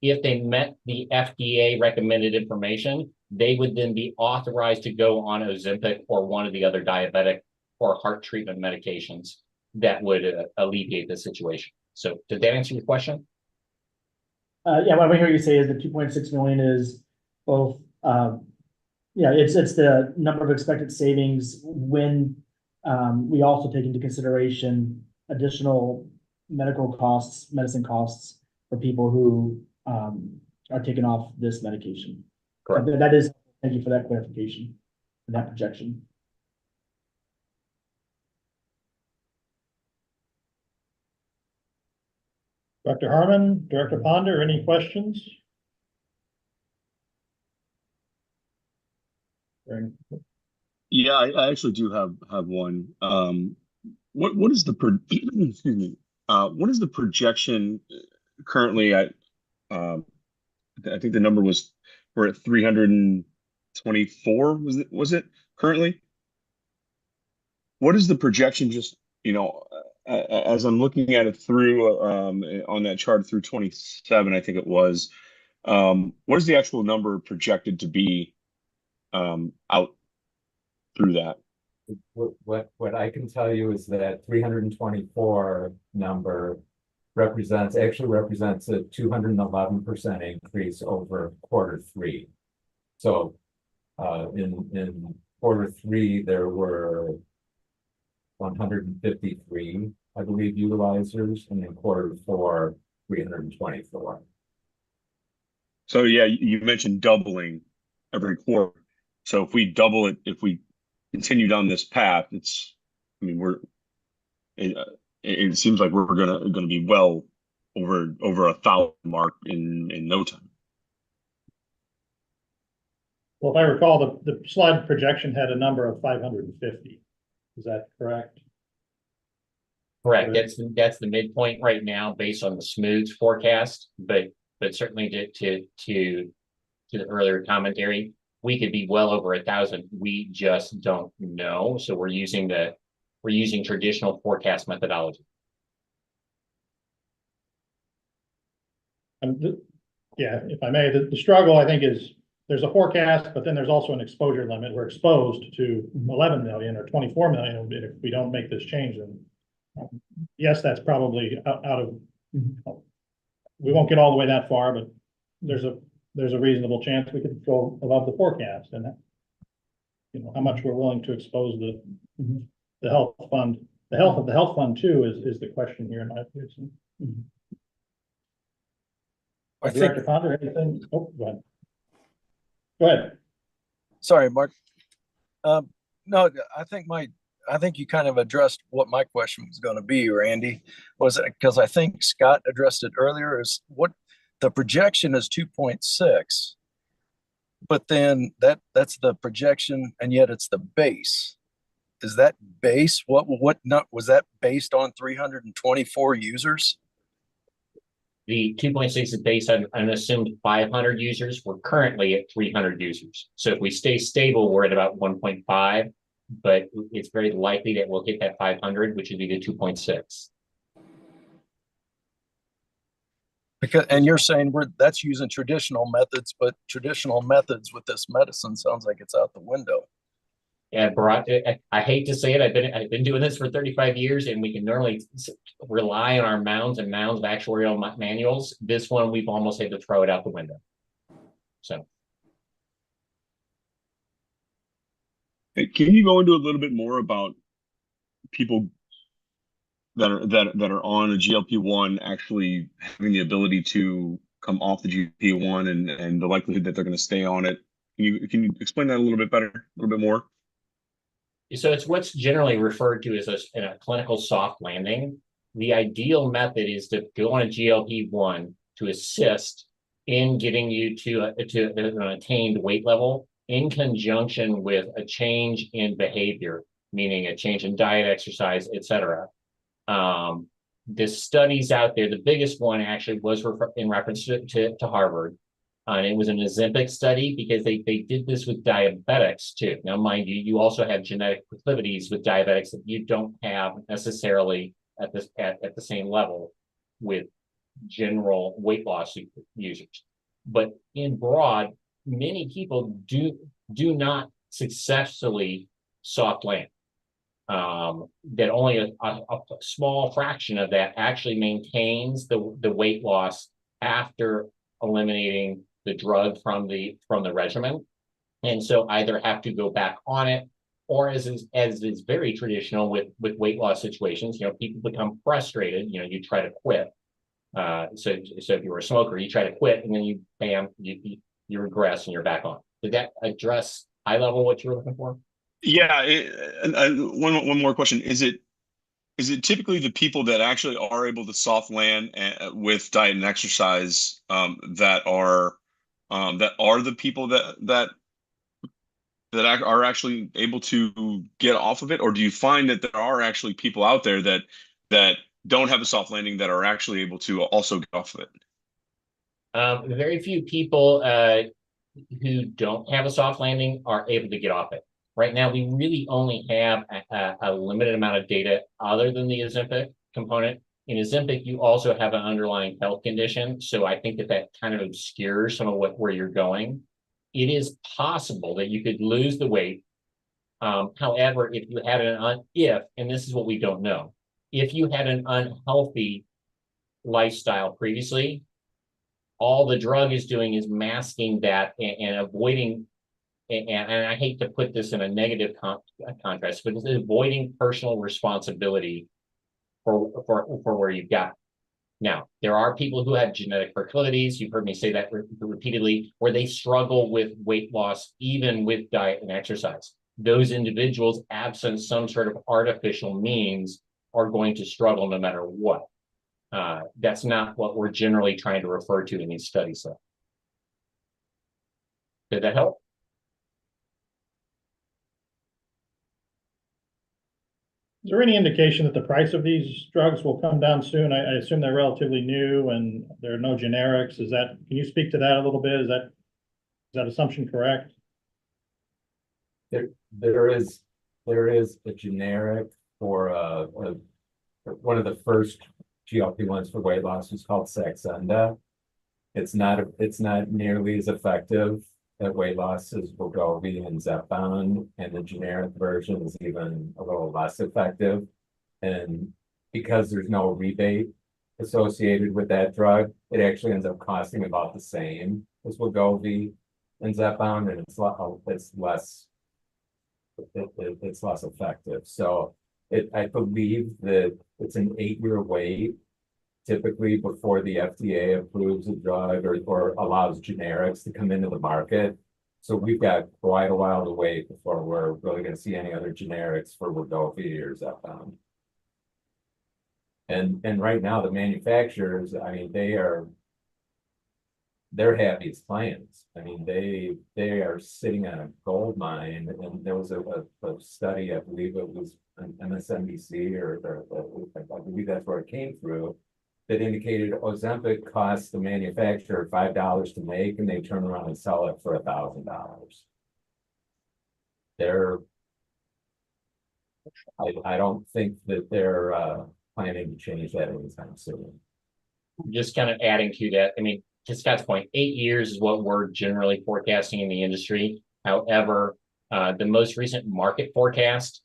if they met the FDA recommended information, they would then be authorized to go on Ozempic or one of the other diabetic or heart treatment medications that would alleviate the situation. So did that answer your question? Yeah, what I hear you say is the 2.6 million is both, it's the number of expected savings when we also take into consideration additional medical costs, medicine costs for people who are taken off this medication. Correct. That is, thank you for that clarification and that projection. Dr. Harmon, Director Ponder, any questions? Yeah, I actually do have one. What is the excuse me? What is the projection currently at? I think the number was we're at 324. Was it currently? What is the projection? Just as I'm looking at it through on that chart through 27, I think it was. What is the actual number projected to be out through that? What I can tell you is that 324 number actually represents a 211% increase over Q3. So in Q3 there were 153, I believe, utilizers, and in Q4 324. So yeah, you mentioned doubling every quarter. So if we double it, if we continue down this path, it seems like we're gonna be well over 1,000 mark in no time. Well, if I recall, the slide projection had a number of 550. Is that correct? Correct. That's the midpoint right now based on the smooth forecast, but certainly to the earlier commentary, we could be well over 1,000. We just don't know. So we're using traditional forecast methodology. Yeah, if I may, the struggle I think is there's a forecast, but then there's also an exposure limit. We're exposed to 11 million or 24 million if we don't make this change. And yes, that's probably out of. We won't get all the way that far, but there's a reasonable chance we could go above the forecast, and how much we're willing to expose the health fund. The health of the health fund too is the question here in my opinion. Director Ponder, anything? Oh, go ahead. Go ahead. Sorry, Mark. No, I think you kind of addressed what my question was going to be, Randy, was because I think Scott addressed it earlier, is what the projection is 2.6, but then that's the projection, and yet it's the base. Is that base? What not was that based on 324 users? The 2.6 is based on an assumed 500 users. We're currently at 300 users. So if we stay stable, we're at about 1.5. but it's very likely that we'll hit that 500, which would be the 2.6. Because, and you're saying that's using traditional methods, but traditional methods with this medicine sounds like it's out the window. And I hate to say it, I've been doing this for 35 years, and we can normally rely on our mounds and mounds of actuarial manuals. This one, we've almost had to throw it out the window. So, Hey, can you go into a little bit more about people that are on a GLP-1 actually having the ability to come off the GLP-1 and the likelihood that they're going to stay on it? Can you explain that a little bit better, a little bit more? so it's what's generally referred to as a clinical soft landing. The ideal method is to go on a GLP-1 to assist in getting you to an attained weight level in conjunction with a change in behavior, meaning a change in diet, exercise, etc. The studies out there, the biggest one actually was in reference to Harvard. And it was an Ozempic study because they did this with diabetics too. Now, mind you, you also have genetic proclivities with diabetics that you don't have necessarily at the same level with general weight loss users. But in broad, many people do not successfully soft land. That only a small fraction of that actually maintains the weight loss after eliminating the drug from the regimen, and so either have to go back on it, or as is very traditional with weight loss situations, people become frustrated. You try to quit. So if you were a smoker, you try to quit, and then you regress and you're back on. Did that address high level what you were looking for? Yeah. One more question. Is it typically the people that actually are able to soft land with diet and exercise that are the people that are actually able to get off of it? Or do you find that there are actually people out there that don't have a soft landing that are actually able to also get off of it? Very few people who don't have a soft landing are able to get off it. Right now, we really only have a limited amount of data other than the Ozempic component. In Ozempic, you also have an underlying health condition. So I think that kind of obscures some of where you're going. It is possible that you could lose the weight. However, if you had and this is what we don't know, if you had an unhealthy lifestyle previously, all the drug is doing is masking that and avoiding, and I hate to put this in a negative contrast, but it's avoiding personal responsibility for where you've got. Now, there are people who have genetic proclivities. You've heard me say that repeatedly, where they struggle with weight loss, even with diet and exercise. Those individuals, absent some sort of artificial means, are going to struggle no matter what. That's not what we're generally trying to refer to in these studies, though. Did that help? Is there any indication that the price of these drugs will come down soon? I assume they're relatively new and there are no generics. Can you speak to that a little bit? Is that assumption correct? There is a generic for one of the first GLP-1s for weight loss was called Saxenda. It's not nearly as effective at weight loss as Wegovy and Zepbound, and the generic version is even a little less effective. And because there's no rebate associated with that drug, it actually ends up costing about the same as Wegovy and Zepbound, and it's less effective. So I believe that it's an 8-year wait typically before the FDA approves a drug or allows generics to come into the market. So we've got quite a while to wait before we're really going to see any other generics for Wegovy or Zepbound. And right now the manufacturers, I mean, they're happy as clams. I mean, they are sitting on a gold mine. And there was a study, I believe it was on MSNBC or I believe that's where it came through, that indicated Ozempic costs the manufacturer $5 to make, and they turn around and sell it for $1,000. I don't think that they're planning to change that anytime soon. Just kind of adding to that, I mean, to Scott's point, 8 years is what we're generally forecasting in the industry. However, the most recent market forecast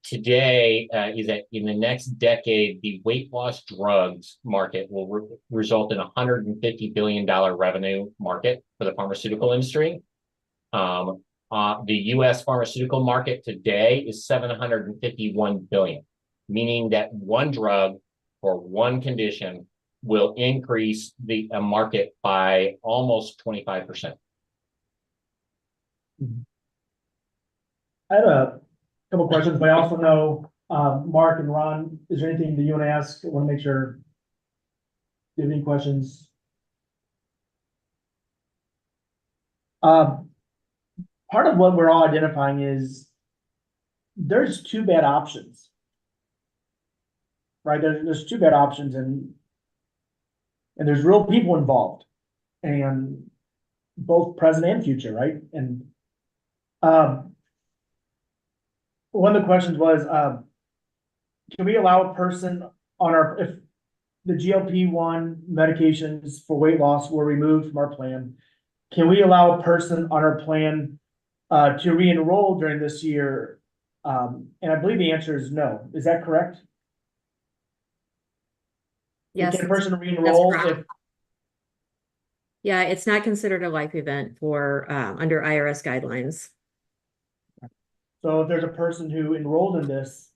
today is that in the next decade, the weight loss drugs market will result in a $150 billion revenue market for the pharmaceutical industry. The U.S. pharmaceutical market today is $751 billion, meaning that one drug for one condition will increase the market by almost 25%. I have a couple questions, but I also know, Mark and Ron, is there anything that you want to ask? I want to make sure. Do you have any questions? Part of what we're all identifying is there's two bad options. Right, there's two bad options and there's real people involved and both present and future, right? And one of the questions was, can we allow a person on our, if the GLP-1 medications for weight loss were removed from our plan, can we allow a person on our plan to re-enroll during this year? And I believe the answer is no. Is that correct? Yes, Can a person re-enroll correct. if, yeah, it's not considered a life event for under IRS guidelines. so if there's a person who enrolled in this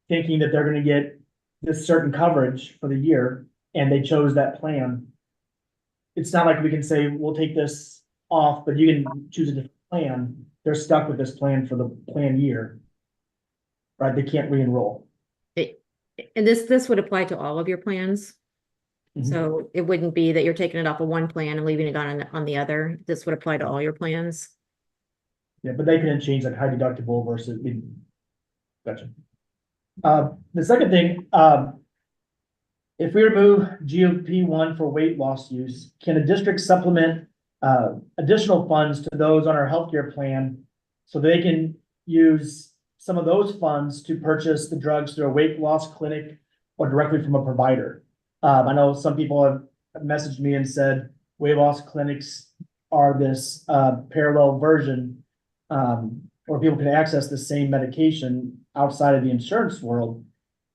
thinking that they're gonna get this certain coverage for the year and they chose that plan, it's not like we can say, we'll take this off, but you can choose a different plan. They're stuck with this plan for the plan year. Right? They can't re-enroll. And this would apply to all of your plans. Mhm. So it wouldn't be that you're taking it off of one plan and leaving it on the other. This would apply to all your plans. Yeah, but they can change like high deductible versus. Gotcha. The second thing, if we remove GLP-1 for weight loss use, can a district supplement additional funds to those on our healthcare plan so they can use some of those funds to purchase the drugs through a weight loss clinic or directly from a provider? I know some people have messaged me and said weight loss clinics are this parallel version where people can access the same medication outside of the insurance world.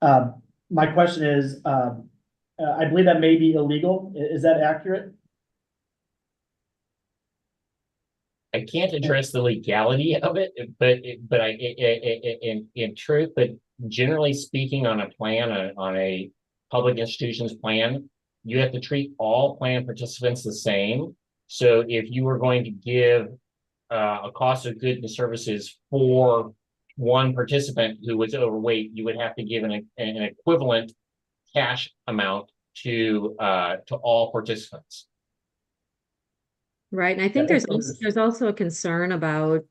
My question is, I believe that may be illegal. Is that accurate? I can't address the legality of it, but in truth, but generally speaking, on a plan, on a public institution's plan, you have to treat all plan participants the same. So if you were going to give a cost of goods and services for one participant who was overweight, you would have to give an equivalent cash amount to all participants. Right. And I think there's also a concern about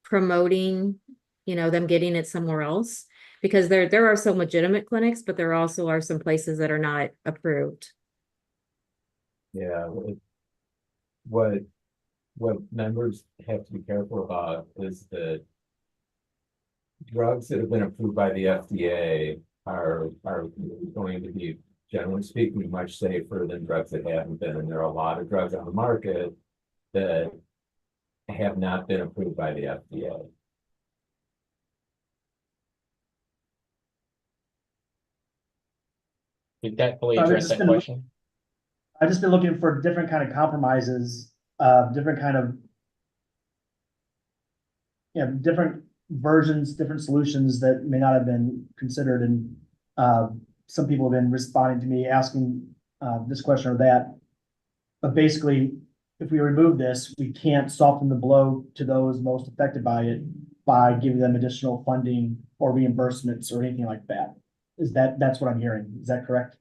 promoting, them getting it somewhere else, because there are some legitimate clinics, but there also are some places that are not approved. Yeah, what members have to be careful about is that drugs that have been approved by the FDA are going to be, generally speaking, much safer than drugs that haven't been. And there are a lot of drugs on the market that have not been approved by the FDA. Did that fully address that question? I've just been looking for different kind of compromises, different kind of, different versions, different solutions that may not have been considered. And some people have been responding to me asking this question or that. But basically, if we remove this, we can't soften the blow to those most affected by it by giving them additional funding or reimbursements or anything like that. That's what I'm hearing. Is that correct?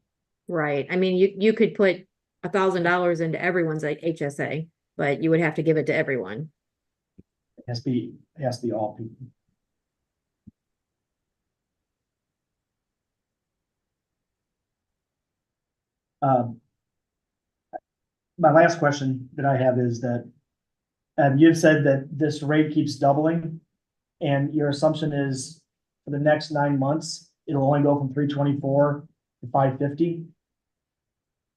Right. I mean, you could put $1,000 into everyone's HSA, but you would have to give it to everyone. It has to be all people. My last question that I have is that you've said that this rate keeps doubling. and your assumption is for the next 9 months, it'll only go from 324 to 550.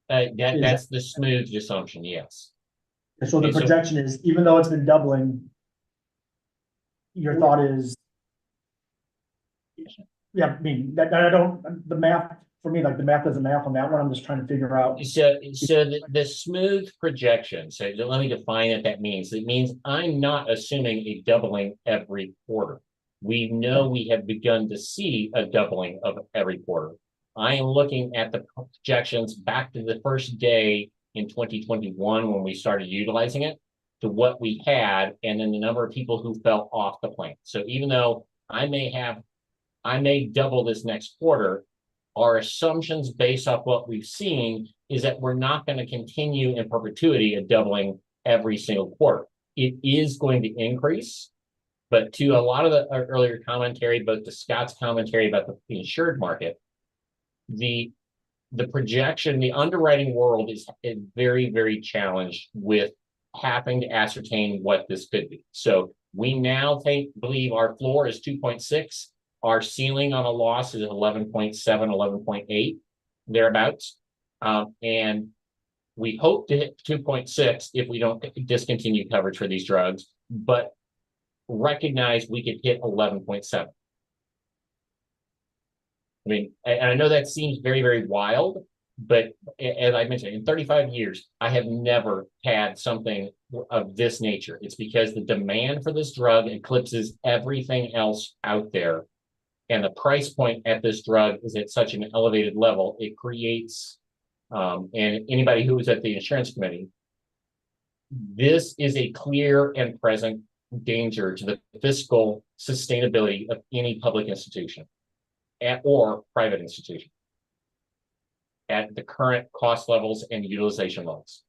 That's the smooth assumption, yes. So the Okay, so- projection is, even though it's been doubling, your thought is, yeah, I mean, that I don't, the math, for me, like the math doesn't math on that one. I'm just trying to figure out. So the smooth projection, so let me define what that means. It means I'm not assuming a doubling every quarter. We know we have begun to see a doubling of every quarter. I am looking at the projections back to the first day in 2021 when we started utilizing it to what we had, and then the number of people who fell off the plan. So even though I may double this next quarter, our assumptions based off what we've seen is that we're not going to continue in perpetuity a doubling every single quarter. It is going to increase, but to a lot of the earlier commentary, both to Scott's commentary about the insured market, the projection, the underwriting world is very, very challenged with having to ascertain what this could be. So we now believe our floor is 2.6. Our ceiling on a loss is 11.7, 11.8, thereabouts. And we hope to hit 2.6 if we don't discontinue coverage for these drugs, but recognize we could hit 11.7. I mean, and I know that seems very, very wild, but as I mentioned, in 35 years, I have never had something of this nature. It's because the demand for this drug eclipses everything else out there. And the price point at this drug is at such an elevated level, it creates, and anybody who was at the insurance committee, this is a clear and present danger to the fiscal sustainability of any public institution or private institution at the current cost levels and utilization levels.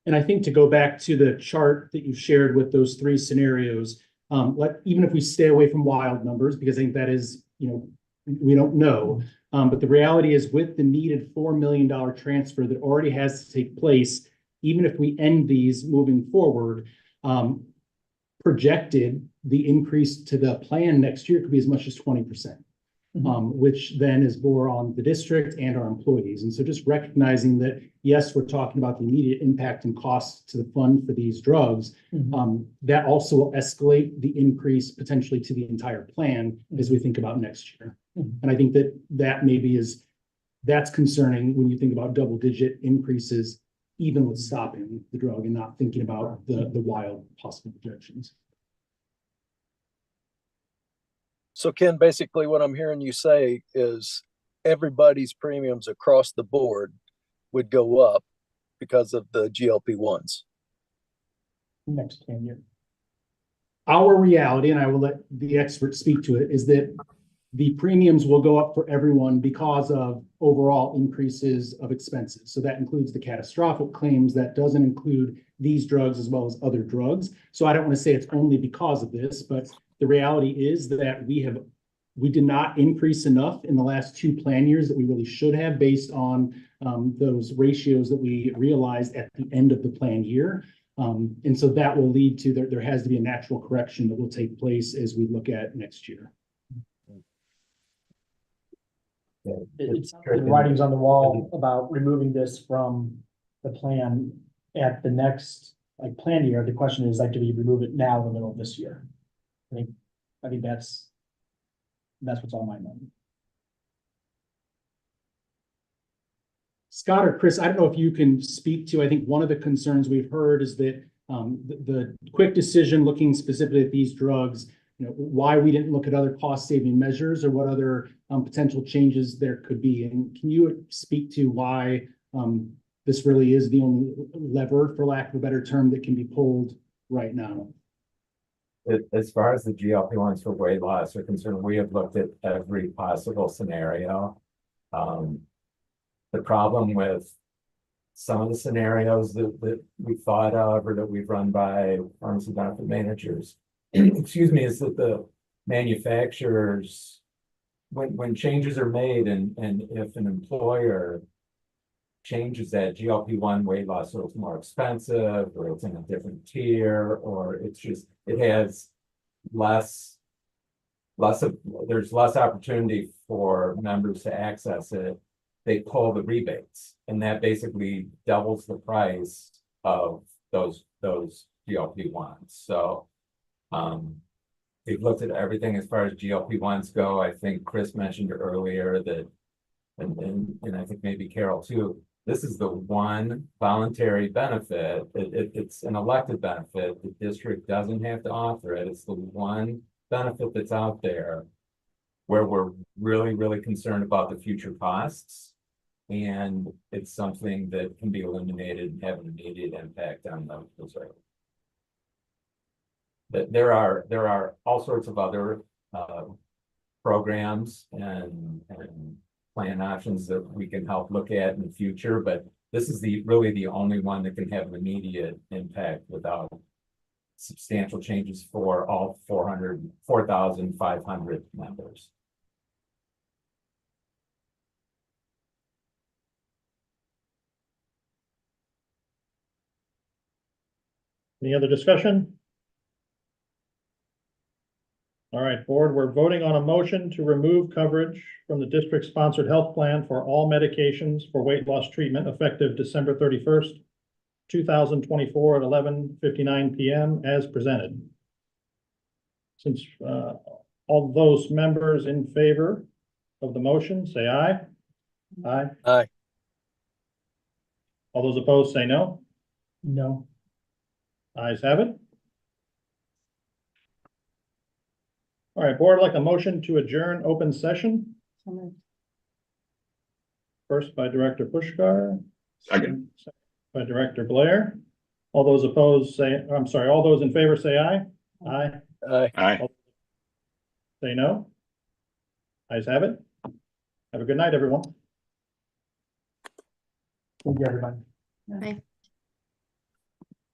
And I think to go back to the chart that you shared with those three scenarios, even if we stay away from wild numbers, because I think that is, we don't know. But the reality is with the needed $4 million transfer that already has to take place, even if we end these moving forward, projected the increase to the plan next year could be as much as 20%. Which then is more on the district and our employees. And so just recognizing that, yes, we're talking about the immediate impact and cost to the fund for these drugs, that also will escalate the increase potentially to the entire plan as we think about next year. And I think that maybe that's concerning when you think about double-digit increases, even with stopping the drug and not thinking about the wild possible projections. So Ken, basically what I'm hearing you say is everybody's premiums across the board would go up because of the GLP-1s. Next 10 years. Our reality, and I will let the expert speak to it, is that the premiums will go up for everyone because of overall increases of expenses. So that includes the catastrophic claims. That doesn't include these drugs as well as other drugs. So I don't want to say it's only because of this, but the reality is that we did not increase enough in the last 2 plan years that we really should have based on those ratios that we realized at the end of the plan year. And so that will lead to there has to be a natural correction that will take place as we look at next year. It's the writings on the wall about removing this from the plan at the next plan year. The question is do we remove it now in the middle of this year? I think that's what's on my mind. Scott or Chris, I don't know if you can speak to, I think one of the concerns we've heard is that the quick decision looking specifically at these drugs, why we didn't look at other cost saving measures or what other potential changes there could be. And can you speak to why this really is the only lever, for lack of a better term, that can be pulled right now? As far as the GLP-1s for weight loss are concerned, we have looked at every possible scenario. The problem with some of the scenarios that we thought of or that we've run by pharmacy benefit managers, excuse me, is that the manufacturers, when changes are made and if an employer changes that GLP-1 weight loss so it's more expensive or it's in a different tier or it's just it has there's less opportunity for members to access it. They pull the rebates, and that basically doubles the price of those GLP-1s. So we've looked at everything as far as GLP-1s go. I think Chris mentioned earlier that, and I think maybe Carol too, this is the one voluntary benefit. It's an elected benefit. The district doesn't have to offer it. It's the one benefit that's out there where we're really, really concerned about the future costs. And it's something that can be eliminated and have an immediate impact on those rates. But there are all sorts of other programs and plan options that we can help look at in the future, but this is really the only one that can have an immediate impact without substantial changes for all 4,500 members. Any other discussion? All right, board, we're voting on a motion to remove coverage from the district-sponsored health plan for all medications for weight loss treatment effective December 31st, 2024 at 11:59 p.m. as presented. Since all those members in favor of the motion, say aye. Aye. Aye. All those opposed, say no. No. Ayes have it. All right, board, I'd like a motion to adjourn open session. So moved. First by Director Pushkar. Second. By Director Blair. All those opposed say, I'm sorry, all those in favor say aye. Aye. Aye. Aye. Say no. Ayes have it. Have a good night, everyone. Thank you, everybody. Bye.